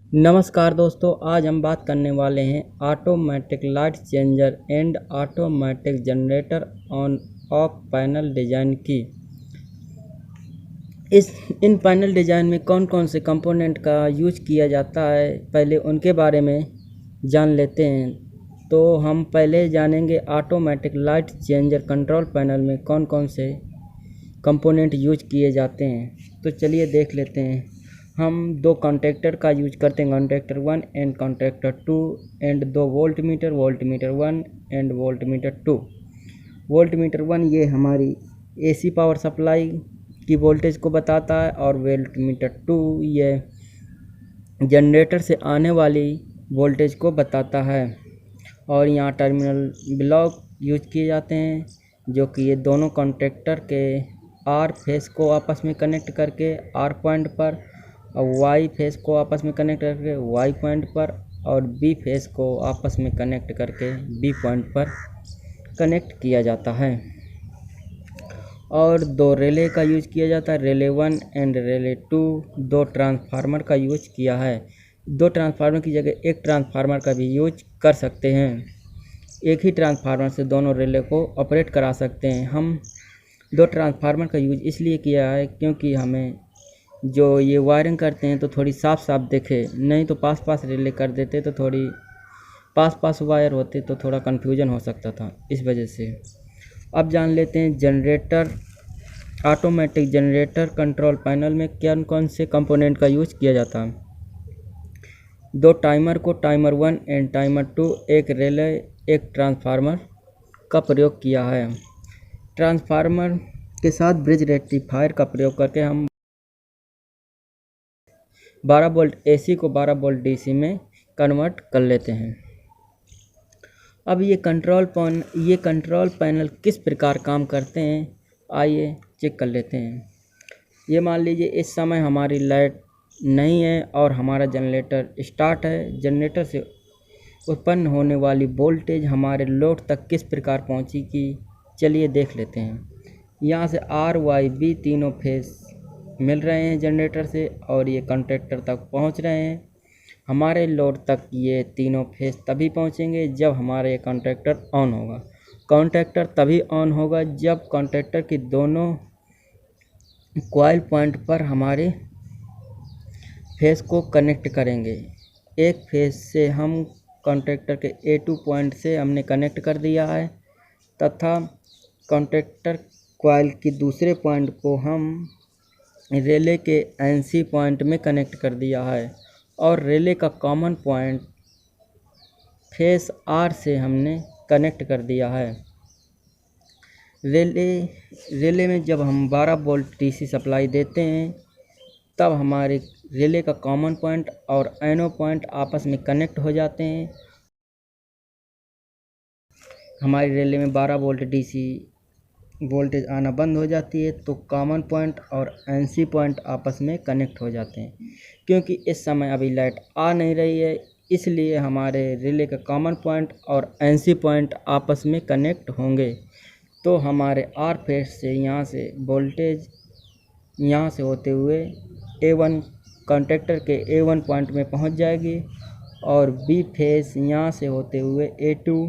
नमस्कार दोस्तों, आज हम बात करने वाले हैं automatic light changer and automatic generator on off panel design की। इन पैनल डिज़ाइन में कौन कौन से कंपोनेंट का यूज किया जाता है, पहले उनके बारे में जान लेते हैं। तो हम पहले जानेंगे automatic light changer control panel में कौन कौन से कंपोनेंट यूज किए जाते हैं। तो चलिए देख लेते हैं। हम दो कॉन्टैक्टर का यूज करते हैं, कॉन्टैक्टर 1 एंड कॉन्टैक्टर 2 एंड दो वोल्टमीटर 1 एंड वोल्टमीटर 2। वोल्टमीटर 1 ये हमारी एसी पावर सप्लाई की वोल्टेज को बताता है और वोल्टमीटर 2 ये जनरेटर से आने वाली वोल्टेज को बताता है। और यहाँ टर्मिनल ब्लॉक यूज किए जाते हैं, जो कि ये दोनों कॉन्टैक्टर के आर फेस को आपस में कनेक्ट करके आर पॉइंट पर और वाई फेस को आपस में कनेक्ट करके वाई पॉइंट पर और बी फेस को आपस में कनेक्ट करके बी पॉइंट पर कनेक्ट किया जाता है। और दो रिले का यूज किया जाता है, रिले 1 एंड रिले 2। दो ट्रांसफार्मर का यूज किया है। दो ट्रांसफार्मर की जगह एक ट्रांसफार्मर का भी यूज कर सकते हैं। एक ही ट्रांसफार्मर से दोनों रिले को ऑपरेट करा सकते हैं। हम दो ट्रांसफार्मर का यूज इसलिए किया है क्योंकि हमें जो ये वायरिंग करते हैं तो थोड़ी साफ साफ दिखे, नहीं तो पास पास रिले कर देते तो थोड़ी पास पास वायर होते तो थोड़ा कन्फ्यूजन हो सकता था, इस वजह से। अब जान लेते हैं generator, automatic generator control panel में कौन कौन से कंपोनेंट का यूज किया जाता है। दो टाइमर को, टाइमर 1 एंड टाइमर 2, एक रिले, एक ट्रांसफार्मर का प्रयोग किया है। ट्रांसफार्मर के साथ ब्रिज रेक्टिफायर का प्रयोग करके हम 12 वोल्ट एसी को 12 वोल्ट डीसी में कन्वर्ट कर लेते हैं। अब ये कंट्रोल पैनल किस प्रकार काम करते हैं, आइए चेक कर लेते हैं। ये मान लीजिए इस समय हमारी लाइट नहीं है और हमारा जनरेटर स्टार्ट है। जनरेटर से उत्पन्न होने वाली वोल्टेज हमारे लोड तक किस प्रकार पहुंचेगी, चलिए देख लेते हैं। यहाँ से आर वाई बी तीनों फेस मिल रहे हैं जनरेटर से और ये कॉन्टैक्टर तक पहुंच रहे हैं। हमारे लोड तक ये तीनों फेस तभी पहुंचेंगे जब हमारा ये कॉन्टैक्टर ऑन होगा। कॉन्टैक्टर तभी ऑन होगा जब कॉन्टैक्टर की दोनों कॉइल पॉइंट पर हमारे फेस को कनेक्ट करेंगे। एक फेस से हम कॉन्टैक्टर के A2 पॉइंट से हमने कनेक्ट कर दिया है तथा कॉन्टैक्टर कॉइल की दूसरे पॉइंट को हम रिले के NC पॉइंट में कनेक्ट कर दिया है और रिले का कॉमन पॉइंट फेस R से हमने कनेक्ट कर दिया है। रिले में जब हम 12 वोल्ट डीसी सप्लाई देते हैं तब हमारे रिले का कॉमन पॉइंट और एनो पॉइंट आपस में कनेक्ट हो जाते हैं। हमारे रिले में 12 वोल्ट डीसी वोल्टेज आना बंद हो जाती है तो कॉमन पॉइंट और NC पॉइंट आपस में कनेक्ट हो जाते हैं। क्योंकि इस समय अभी लाइट आ नहीं रही है, इसलिए हमारे रिले का कॉमन पॉइंट और NC पॉइंट आपस में कनेक्ट होंगे तो हमारे R फेस से यहाँ से वोल्टेज यहाँ से होते हुए A1 कॉन्टैक्टर के A1 पॉइंट में पहुँच जाएगी और B फेस यहाँ से होते हुए A2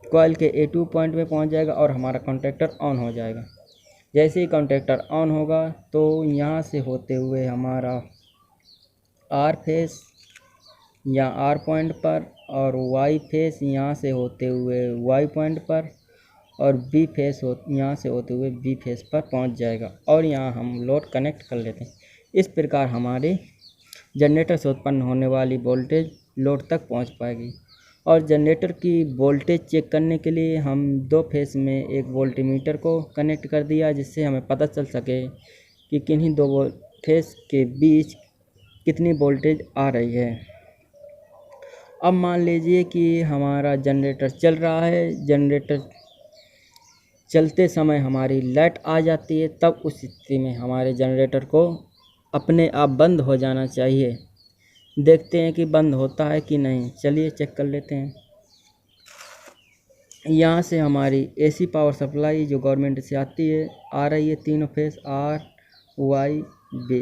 कॉइल के A2 पॉइंट में पहुँच जाएगा और हमारा कॉन्टैक्टर ऑन हो जाएगा। जैसे ही कॉन्टैक्टर ऑन होगा तो यहाँ से होते हुए हमारा R फेस यहाँ R पॉइंट पर और Y फेस यहाँ से होते हुए Y पॉइंट पर और B फेस यहाँ से होते हुए B फेस पर पहुँच जाएगा और यहाँ हम लोड कनेक्ट कर लेते हैं। इस प्रकार हमारे जनरेटर से उत्पन्न होने वाली वोल्टेज लोड तक पहुँच पाएगी। और जनरेटर की वोल्टेज चेक करने के लिए हम दो फेस में एक वोल्टमीटर को कनेक्ट कर दिया, जिससे हमें पता चल सके कि किन्हीं दो फेस के बीच कितनी वोल्टेज आ रही है। अब मान लीजिए कि हमारा जनरेटर चल रहा है, जनरेटर चलते समय हमारी लाइट आ जाती है, तब उस स्थिति में हमारे जनरेटर को अपने आप बंद हो जाना चाहिए। देखते हैं कि बंद होता है कि नहीं, चलिए चेक कर लेते हैं। यहाँ से हमारी एसी पावर सप्लाई जो गवर्नमेंट से आती है आ रही है, तीनों फेस R Y B।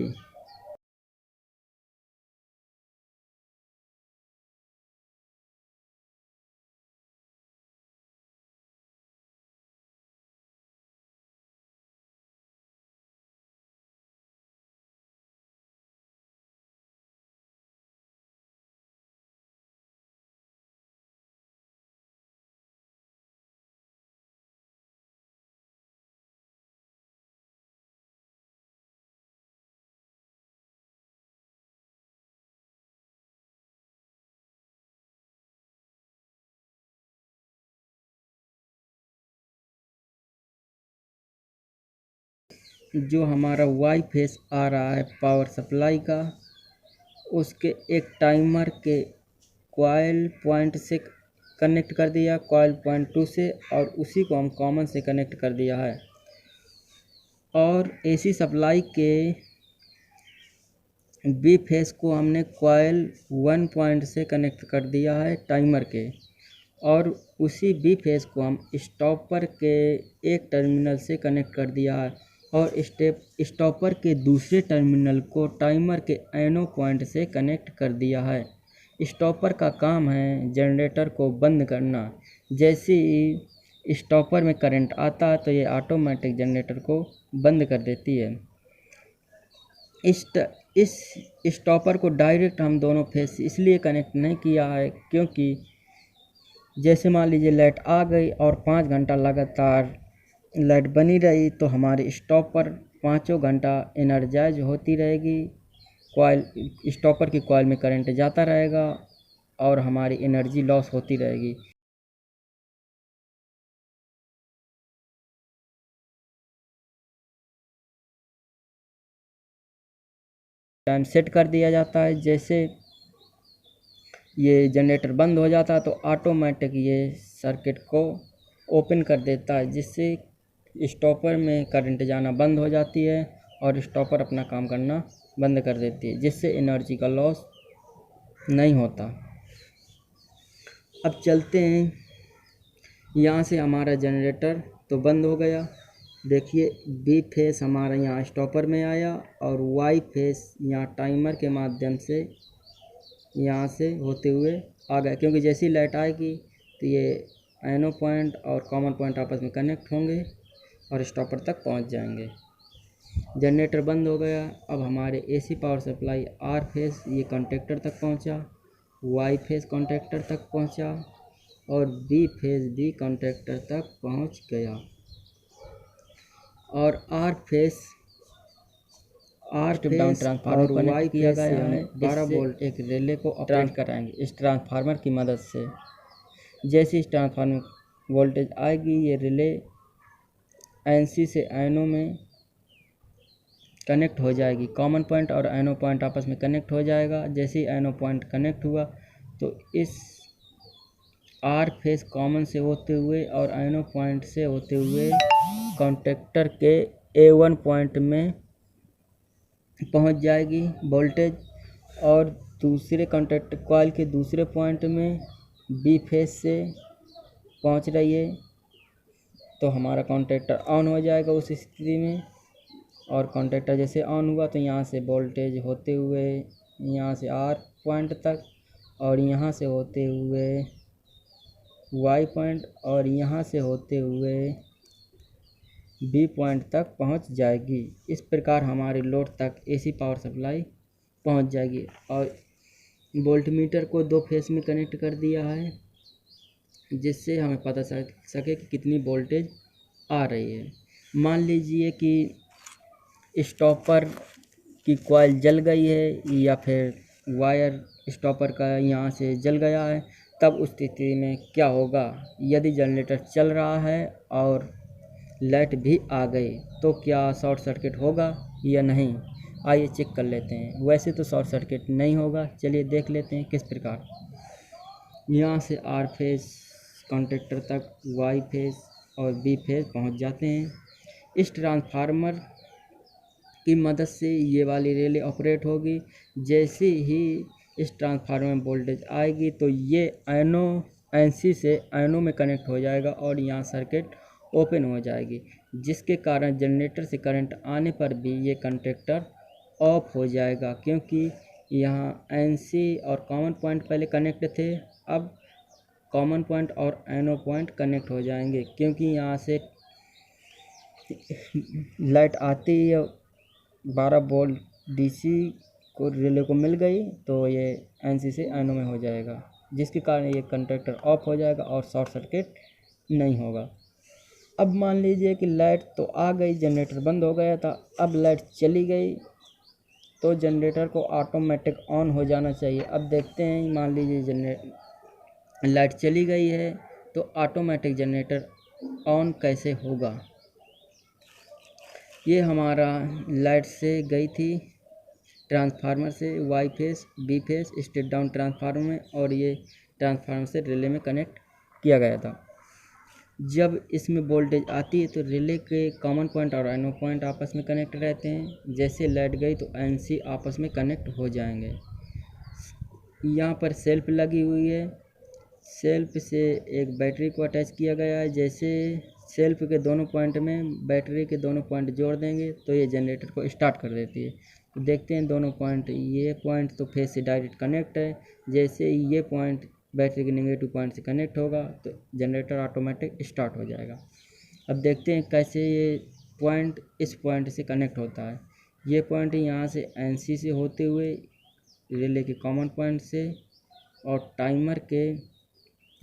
जो हमारा वाई फेस आ रहा है पावर सप्लाई का, उसके एक टाइमर के कॉइल पॉइंट से कनेक्ट कर दिया, कॉइल पॉइंट 2 से, और उसी को हम कॉमन से कनेक्ट कर दिया है। और एसी सप्लाई के बी फेस को हमने कॉइल 1 पॉइंट से कनेक्ट कर दिया है टाइमर के, और उसी बी फेस को हम स्टॉपर के एक टर्मिनल से कनेक्ट कर दिया है, और स्टॉपर के दूसरे टर्मिनल को टाइमर के एनो पॉइंट से कनेक्ट कर दिया है। स्टॉपर का काम है जनरेटर को बंद करना। जैसे ही स्टॉपर में करंट आता है तो ये ऑटोमेटिक जनरेटर को बंद कर देती है। इस स्टॉपर को डायरेक्ट हम दोनों फेस से इसलिए कनेक्ट नहीं किया है क्योंकि जैसे मान लीजिए लाइट आ गई और 5 घंटा लगातार लाइट बनी रही तो हमारी स्टॉपर 5 घंटा एनर्जाइज होती रहेगी, कॉइल स्टॉपर की कॉइल में करंट जाता रहेगा और हमारी एनर्जी लॉस होती रहेगी। टाइम सेट कर दिया जाता है। जैसे ये जनरेटर बंद हो जाता है तो ऑटोमेटिक ये सर्किट को ओपन कर देता है, जिससे स्टॉपर में करंट जाना बंद हो जाती है और स्टॉपर अपना काम करना बंद कर देती है, जिससे एनर्जी का लॉस नहीं होता। अब चलते हैं, यहाँ से हमारा जनरेटर तो बंद हो गया। देखिए बी फेस हमारा यहाँ स्टॉपर में आया और वाई फेस यहाँ टाइमर के माध्यम से यहाँ से होते हुए आ गया, क्योंकि जैसी लाइट आएगी तो ये एनो पॉइंट और कॉमन पॉइंट आपस में कनेक्ट होंगे और स्टॉपर तक पहुँच जाएंगे। जनरेटर बंद हो गया। अब हमारे AC power supply R phase ये कॉन्टेक्टर तक पहुँचा, वाई फेस कॉन्टेक्टर तक पहुँचा और बी फेस भी कॉन्टेक्टर तक पहुँच गया। और आर फेस डाउन ट्रांसफार्मर को कनेक्ट किया गया है। 12 वोल्ट एक रिले को ऑपरेट कराएंगे इस ट्रांसफार्मर की मदद से। जैसे इस ट्रांसफार्मर वोल्टेज आएगी ये रिले एनसी से एनो में कनेक्ट हो जाएगी। कॉमन पॉइंट और एनो पॉइंट आपस में कनेक्ट हो जाएगा। जैसे ही एनो पॉइंट कनेक्ट हुआ तो इस आर फेस कॉमन से होते हुए और एनो पॉइंट से होते हुए कॉन्टेक्टर के A1 पॉइंट में पहुंच जाएगी वोल्टेज, और दूसरे कॉन्टेक्ट कॉइल के दूसरे पॉइंट में बी फेस से पहुंच रही है तो हमारा कॉन्टेक्टर ऑन हो जाएगा उस स्थिति में। और कॉन्टेक्टर जैसे ऑन हुआ तो यहाँ से वोल्टेज होते हुए यहाँ से आर पॉइंट तक और यहाँ से होते हुए वाई पॉइंट और यहाँ से होते हुए बी पॉइंट तक पहुँच जाएगी। इस प्रकार हमारे लोड तक एसी पावर सप्लाई पहुँच जाएगी। और वोल्टमीटर को 2 फेस में कनेक्ट कर दिया है, जिससे हमें पता चल सके कि कितनी वोल्टेज आ रही है। मान लीजिए कि स्टॉपर की कॉइल जल गई है या फिर वायर स्टॉपर का यहाँ से जल गया है, तब उस स्थिति में क्या होगा। यदि जनरेटर चल रहा है और लाइट भी आ गई तो क्या शॉर्ट सर्किट होगा या नहीं, आइए चेक कर लेते हैं। वैसे तो शॉर्ट सर्किट नहीं होगा, चलिए देख लेते हैं किस प्रकार। यहाँ से आर फेस कॉन्टेक्टर तक वाई फेस और बी फेस पहुँच जाते हैं। इस ट्रांसफार्मर की मदद से ये वाली रेले ऑपरेट होगी। जैसे ही इस ट्रांसफार्मर में वोल्टेज आएगी तो ये एनो एनसी से एनो में कनेक्ट हो जाएगा और यहाँ सर्किट ओपन हो जाएगी, जिसके कारण जनरेटर से करंट आने पर भी ये कॉन्टेक्टर ऑफ हो जाएगा, क्योंकि यहाँ एनसी और कॉमन पॉइंट पहले कनेक्ट थे, अब कॉमन पॉइंट और एनो पॉइंट कनेक्ट हो जाएंगे। क्योंकि यहाँ से लाइट आती ही 12 वोल्ट डीसी को रिले को मिल गई तो ये एनसी से एनो में हो जाएगा, जिसके कारण ये कॉन्टेक्टर ऑफ हो जाएगा और शॉर्ट सर्किट नहीं होगा। अब मान लीजिए कि लाइट तो आ गई, जनरेटर बंद हो गया था, अब लाइट चली गई तो जनरेटर को ऑटोमेटिक ऑन हो जाना चाहिए। अब देखते हैं, मान लीजिए लाइट चली गई है तो ऑटोमेटिक जनरेटर ऑन कैसे होगा। ये हमारा लाइट से गई थी ट्रांसफार्मर से Y phase B phase step down transformer में, और ये ट्रांसफार्मर से रिले में कनेक्ट किया गया था। जब इसमें वोल्टेज आती है तो रिले के कॉमन पॉइंट और एनो पॉइंट आपस में कनेक्ट रहते हैं। जैसे लाइट गई तो एनसी आपस में कनेक्ट हो जाएंगे। यहाँ पर सेल्फ लगी हुई है, सेल्फ से एक बैटरी को अटैच किया गया है। जैसे सेल्फ के दोनों पॉइंट में बैटरी के दोनों पॉइंट जोड़ देंगे तो ये जनरेटर को स्टार्ट कर देती है। तो देखते हैं दोनों पॉइंट, ये पॉइंट तो फेस से डायरेक्ट कनेक्ट है। जैसे ये पॉइंट बैटरी के नेगेटिव पॉइंट से कनेक्ट होगा तो जनरेटर ऑटोमेटिक स्टार्ट हो जाएगा। अब देखते हैं कैसे ये पॉइंट इस पॉइंट से कनेक्ट होता है। ये पॉइंट यहाँ से एनसी से होते हुए रिले के कॉमन पॉइंट से और टाइमर के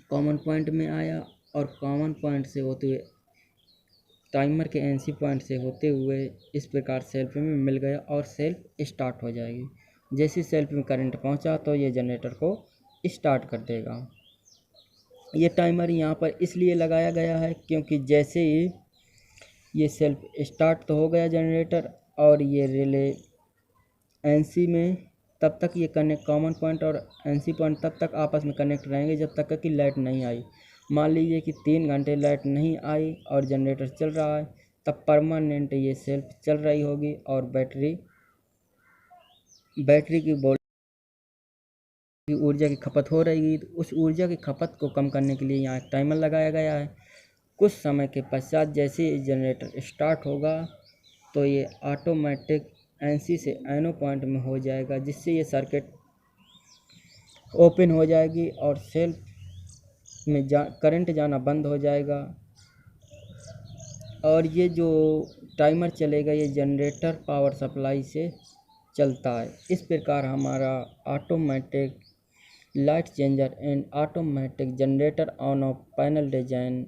कॉमन पॉइंट में आया, और कॉमन पॉइंट से होते हुए टाइमर के एनसी पॉइंट से होते हुए इस प्रकार सेल्फ में मिल गया और सेल्फ स्टार्ट हो जाएगी। जैसे सेल्फ में करंट पहुंचा तो ये जनरेटर को स्टार्ट कर देगा। ये टाइमर यहाँ पर इसलिए लगाया गया है क्योंकि जैसे ही ये सेल्फ स्टार्ट तो हो गया जनरेटर, और ये रिले एनसी में तब तक ये कनेक्ट कॉमन पॉइंट और एनसी पॉइंट तब तक आपस में कनेक्ट रहेंगे जब तक कि लाइट नहीं आई। मान लीजिए कि 3 घंटे लाइट नहीं आई और जनरेटर चल रहा है, तब परमानेंट ये सेल्फ चल रही होगी और बैटरी की ऊर्जा की खपत हो रही। तो उस ऊर्जा की खपत को कम करने के लिए यहाँ एक टाइमर लगाया गया है। कुछ समय के पश्चात जैसे ही जनरेटर स्टार्ट होगा तो ये ऑटोमेटिक एनसी से एनो पॉइंट में हो जाएगा, जिससे ये सर्किट ओपन हो जाएगी और सेल्फ में करंट जाना बंद हो जाएगा। और ये जो टाइमर चलेगा ये जनरेटर पावर सप्लाई से चलता है। इस प्रकार हमारा automatic light changer and automatic generator on off panel design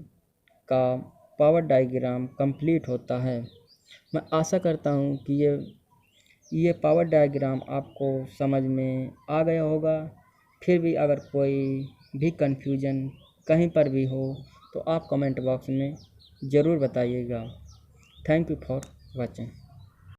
का पावर डायग्राम कंप्लीट होता है। मैं आशा करता हूँ कि ये पावर डायग्राम आपको समझ में आ गया होगा। फिर भी अगर कोई भी कन्फ्यूजन कहीं पर भी हो तो आप कमेंट बॉक्स में ज़रूर बताइएगा। Thank you for watching.